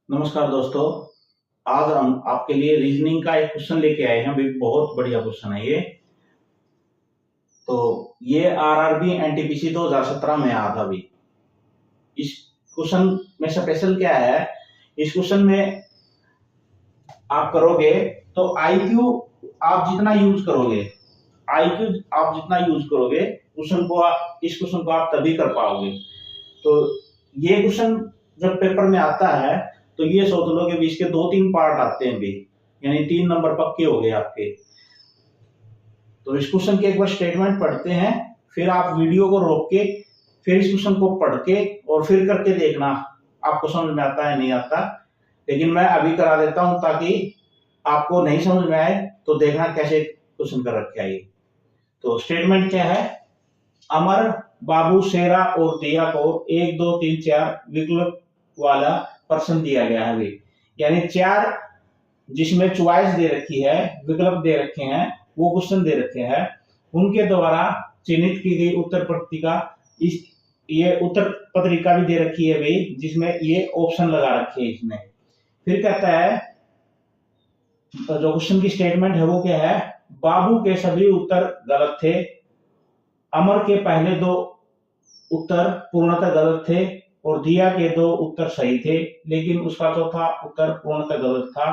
नमस्कार दोस्तों। आज हम आपके लिए रीजनिंग का एक क्वेश्चन लेके आए हैं। भी बहुत बढ़िया क्वेश्चन है ये। तो ये आरआरबी एनटीपीसी 2017 में आया था। अभी इस क्वेश्चन में स्पेशल क्या है, इस क्वेश्चन में आप करोगे तो आईक्यू आप जितना यूज करोगे, आईक्यू आप जितना यूज करोगे इस क्वेश्चन को आप तभी कर पाओगे। तो ये क्वेश्चन जब पेपर में आता है तो ये सोच लो कि इसके 2-3 पार्ट आते हैं भी, यानी 3 नंबर पक्के हो गए आपके। तो इस क्वेश्चन की एक बार स्टेटमेंट पढ़ते हैं, फिर आप वीडियो को रोक के फिर इस क्वेश्चन को पढ़ के और फिर करके देखना आपको समझ में आता है नहीं आता। लेकिन मैं अभी करा देता हूं ताकि आपको नहीं समझ में आए तो देखना कैसे क्वेश्चन कर रखे है ये। तो स्टेटमेंट क्या है, अमर, बाबू, शेरा और दिया को 1 2 3 4 विकल्प वाला प्रश्न दिया गया है। यानी 4 जिसमें चॉइस दे रखी है, विकल्प दे रखे हैं, वो क्वेश्चन दे रखे हैं, उनके द्वारा चिन्हित की गई उत्तर पत्रिका, इस ये उत्तर पत्रिका भी दे रखी है भाई, जिसमें ये ऑप्शन लगा रखे हैं इसमें। फिर कहता है जो क्वेश्चन की स्टेटमेंट है वो क्या है, बाबू के सभी उत्तर गलत थे, अमर के पहले 2 उत्तर पूर्णतः गलत थे और दिया के 2 उत्तर सही थे, लेकिन उसका चौथा उत्तर पूर्णतः गलत था।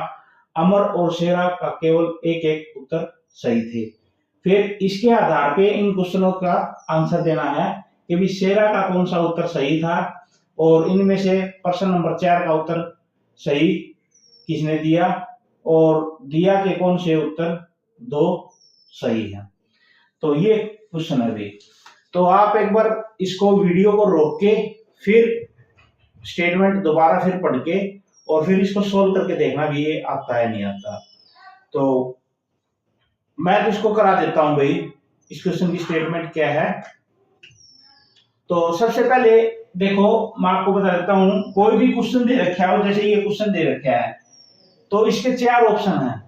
अमर और शेरा का केवल एक उत्तर सही थे। फिर इसके आधार पे इन क्वेश्चनों का आंसर देना है कि भी शेरा का कौन सा उत्तर सही था और इनमें से प्रश्न नंबर 4 का उत्तर सही किसने दिया और दिया के कौन से उत्तर 2 सही है। तो ये क्वेश्चन है भी। तो आप एक बार इसको वीडियो को रोक के फिर स्टेटमेंट दोबारा फिर पढ़ के और फिर इसको सोल्व करके देखना भी ये आता है नहीं आता। तो मैं तो इसको करा देता हूं भाई। इस क्वेश्चन की स्टेटमेंट क्या है, तो सबसे पहले देखो मैं आपको बता देता हूं, कोई भी क्वेश्चन दे रखा है, जैसे ये क्वेश्चन दे रखा है तो इसके 4 ऑप्शन हैं,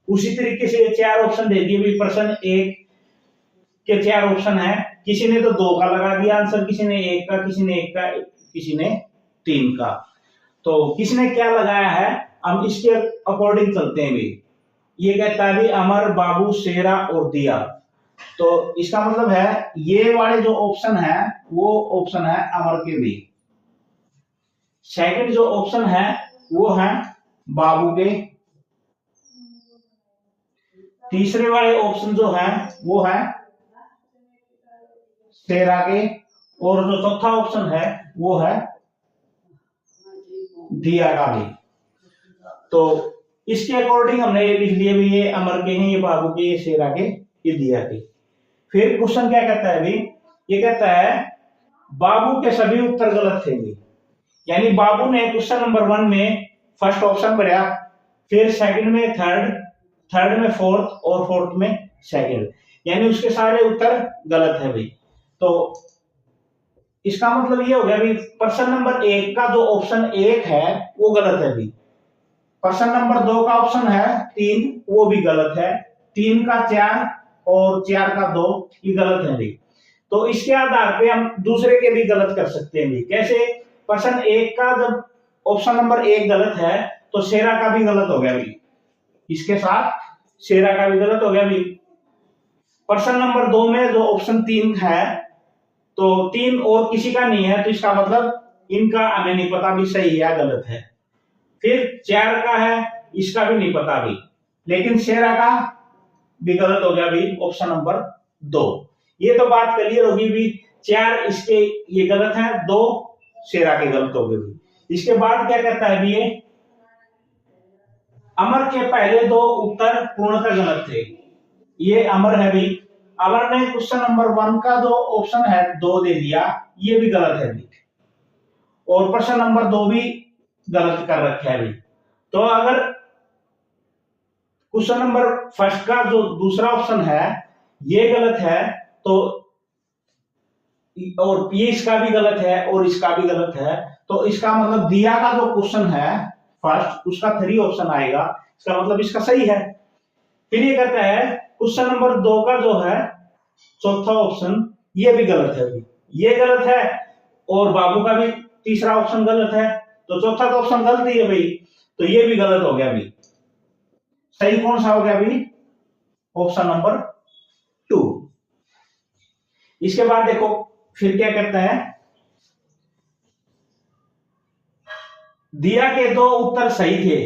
उसी तरीके से 4 ऑप्शन दे दिए भी। प्रश्न 1 के 4 ऑप्शन है, किसी ने तो 2 का लगा दिया आंसर, किसी ने 1 का, किसी ने 1 का, किसी ने 3 का। तो किसने क्या लगाया है हम इसके अकॉर्डिंग चलते हैं भी। ये कहता है भी अमर, बाबू, शेरा और दिया। तो इसका मतलब है ये वाले जो ऑप्शन है वो ऑप्शन है अमर के भी। सेकंड जो ऑप्शन है वो है बाबू के। तीसरे वाले ऑप्शन जो है वो है शेरा के और जो चौथा ऑप्शन है वो है दिया का भी। तो इसके अकॉर्डिंग हमने ये लिख लिया भी, ये अमर के हैं, ये बाबू के, ये शेरा के, ये दिया के। फिर क्वेश्चन क्या कहता है भी, ये कहता है बाबू के सभी उत्तर गलत थे भी। यानी बाबू ने क्वेश्चन नंबर 1 में फर्स्ट ऑप्शन भरा, फिर सेकंड में थर्ड में फोर्थ और फोर्थ में सेकंड, यानी उसके सारे उत्तर गलत है भाई। तो इसका मतलब ये हो गया भी प्रश्न नंबर 1 का जो ऑप्शन 1 है वो गलत है भी। प्रश्न नंबर 2 का ऑप्शन है 3, वो भी गलत है। 3 का 4 और 4 का 2 ये गलत है भी। तो इसके आधार पे हम दूसरे के भी गलत कर सकते हैं भी। कैसे, प्रश्न 1 का जब ऑप्शन नंबर 1 गलत है तो शेरा का भी गलत हो गया भी, इसके साथ शेरा का भी गलत हो गया भी। प्रश्न नंबर 2 में जो ऑप्शन 3 है तो 3 और किसी का नहीं है, तो इसका मतलब इनका हमें नहीं पता भी सही है या गलत है। फिर 4 का है, इसका भी नहीं पता भी, लेकिन शेरा का भी गलत हो गया भी, ऑप्शन नंबर 2। ये तो बात क्लियर होगी भी, 4 इसके ये गलत है, 2 शेरा के गलत हो गए भी। इसके बाद क्या कहता है भी, ये अमर के पहले 2 उत्तर पूर्णतः गलत थे। ये अमर है भी, अमर ने क्वेश्चन नंबर 1 का जो ऑप्शन है 2 दे दिया, ये भी गलत है भी, और प्रश्न नंबर 2 भी गलत कर रखा है भी। तो अगर क्वेश्चन नंबर फर्स्ट का जो दूसरा ऑप्शन है ये गलत है, तो और ये इसका भी गलत है और इसका भी गलत है, तो इसका मतलब दिया का जो क्वेश्चन है फर्स्ट उसका 3 ऑप्शन आएगा, इसका मतलब इसका सही है। फिर ये कहता है क्वेश्चन नंबर 2 का जो है चौथा ऑप्शन ये भी गलत है, ये गलत है और बाबू का भी तीसरा ऑप्शन गलत है, तो चौथा तो ऑप्शन गलत ही है भाई, तो ये भी गलत हो गया अभी। सही कौन सा हो गया अभी? Option number 2। इसके बाद देखो फिर क्या कहता है, दिया के 2 उत्तर सही थे।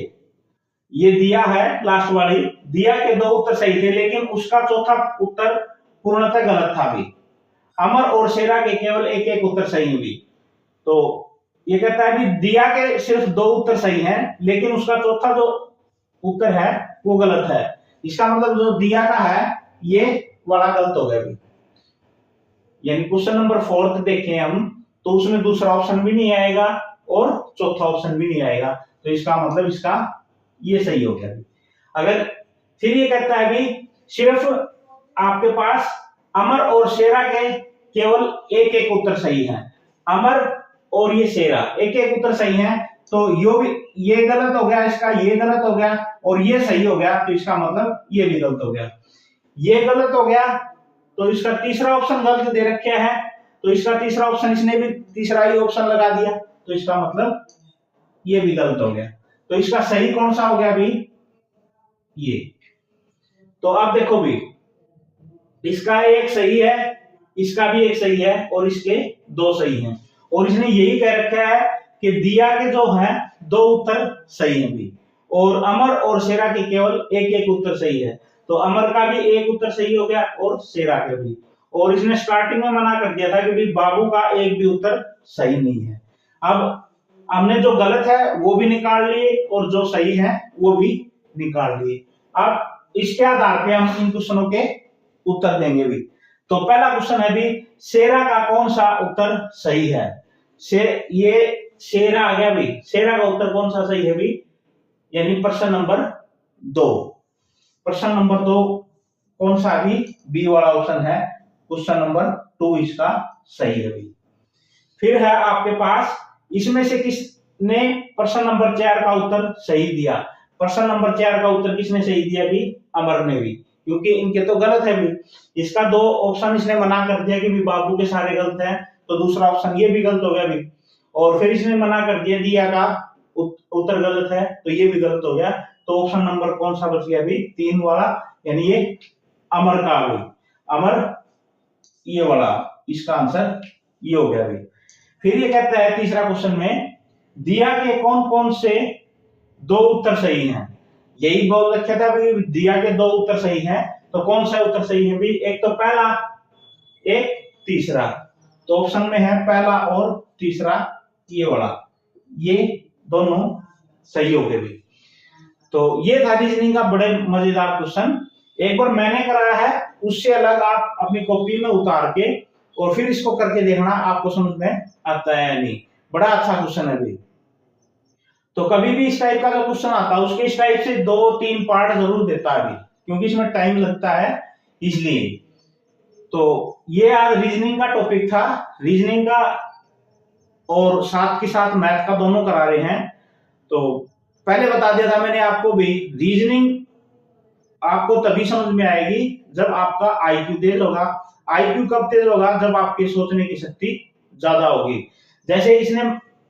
ये दिया है लास्ट वाली, दिया के 2 उत्तर सही थे लेकिन उसका चौथा उत्तर पूर्णतः गलत था भी। अमर और शेरा के केवल एक एक उत्तर सही है भी। तो ये कहता है कि दिया के सिर्फ 2 उत्तर सही हैं लेकिन उसका चौथा जो उत्तर है वो गलत है। इसका मतलब जो दिया का है ये वाला गलत हो गया भी। यानी क्वेश्चन नंबर 4 देखें हम तो उसमें दूसरा ऑप्शन भी नहीं आएगा और चौथा ऑप्शन भी नहीं आएगा, तो इसका मतलब इसका ये सही हो गया। अगर फिर ये कहता है भी सिर्फ आपके पास अमर और शेरा के केवल एक एक उत्तर सही है। अमर और ये शेरा एक एक उत्तर सही है, तो ये गलत हो गया, इसका ये गलत हो गया और ये सही हो गया, तो इसका मतलब ये भी गलत हो गया। ये गलत हो गया तो इसका तीसरा ऑप्शन गलत दे रखा है, तो इसका तीसरा ऑप्शन इसने भी तीसरा ही ऑप्शन लगा दिया, तो इसका मतलब ये भी गलत हो गया। तो इसका सही कौन सा हो गया अभी? ये। तो अब देखो भी, इसका एक सही है, इसका भी एक सही है और इसके 2 सही हैं, और इसने यही कह रखा है कि दिया के जो है 2 उत्तर सही हैं भी, और अमर और शेरा के केवल एक एक उत्तर सही है। तो अमर का भी एक उत्तर सही हो गया और शेरा का भी। और इसने स्टार्टिंग में मना कर दिया था कि भाई बाबू का एक भी उत्तर सही नहीं है। अब हमने जो गलत है वो भी निकाल लिए और जो सही है वो भी निकाल लिए। अब इसके आधार पे हम इन क्वेश्चनों के उत्तर देंगे भी। तो पहला क्वेश्चन है भी, शेरा का कौन सा उत्तर सही है? ये शेरा आ गया भी, शेरा का उत्तर कौन सा सही है भी? यानी प्रश्न नंबर 2। प्रश्न नंबर 2 कौन सा अभी? बी वाला ऑप्शन है, क्वेश्चन नंबर 2 इसका सही है भी। फिर है आपके पास, इसमें से किसने प्रश्न नंबर 4 का उत्तर सही दिया? प्रश्न नंबर 4 का उत्तर किसने सही दिया भी? अमर ने भी, क्योंकि इनके तो गलत है भी। इसका 2 ऑप्शन इसने मना कर दिया कि भी बाबू के सारे गलत हैं, तो दूसरा ऑप्शन ये भी गलत हो गया भी। और फिर इसने मना कर दिया दिया का उत्तर गलत है, तो ये भी गलत हो गया। तो ऑप्शन नंबर कौन सा बच गया भी? 3 वाला, यानी ये अमर का भी, अमर ये वाला, इसका आंसर ये हो गया भी। फिर ये कहता है तीसरा क्वेश्चन में, दिया के कौन कौन से 2 उत्तर सही हैं? यही बोल रखा था भी दिया के 2 उत्तर सही हैं, तो कौन सा उत्तर सही है भी? एक तो पहला, एक तीसरा। तो ऑप्शन में है पहला और तीसरा, ये वाला, ये दोनों सही हो गए भी। तो ये था रीजनिंग का बड़े मजेदार क्वेश्चन। एक बार मैंने कराया है, उससे अलग आप अपनी कॉपी में उतार के और फिर इसको करके देखना आपको समझ में आता है या नहीं। बड़ा अच्छा क्वेश्चन है भी। तो कभी भी इस टाइप का जो क्वेश्चन आता है उसके इस टाइप से 2-3 पार्ट जरूर देता है भी, क्योंकि इसमें टाइम लगता है इसलिए। तो ये आज रीजनिंग का टॉपिक था, रीजनिंग का और साथ के साथ मैथ का दोनों करा रहे हैं। तो पहले बता दिया था मैंने आपको भी, रीजनिंग आपको तभी समझ में आएगी जब आपका आईक्यू तेज होगा। आईक्यू कब तेज होगा? जब आपकी सोचने की शक्ति ज्यादा होगी। जैसे इसने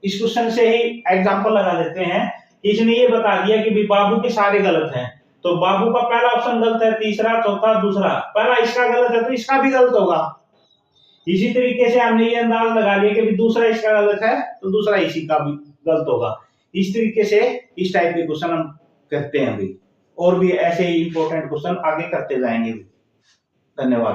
इस क्वेश्चन से ही एग्जांपल लगा देते हैं, इसने ये बता दिया कि बाबू के सारे गलत हैं, तो बाबू का पहला ऑप्शन गलत है, तीसरा, चौथा, दूसरा, पहला इसका गलत है तो इसका भी गलत होगा। इसी तरीके से हमने ये अंदाज लगा लिया कि दूसरा इसका गलत है तो दूसरा इसी का भी गलत होगा। इस तरीके से इस टाइप के क्वेश्चन हम करते हैं अभी, और भी ऐसे ही इंपॉर्टेंट क्वेश्चन आगे करते जाएंगे। धन्यवाद।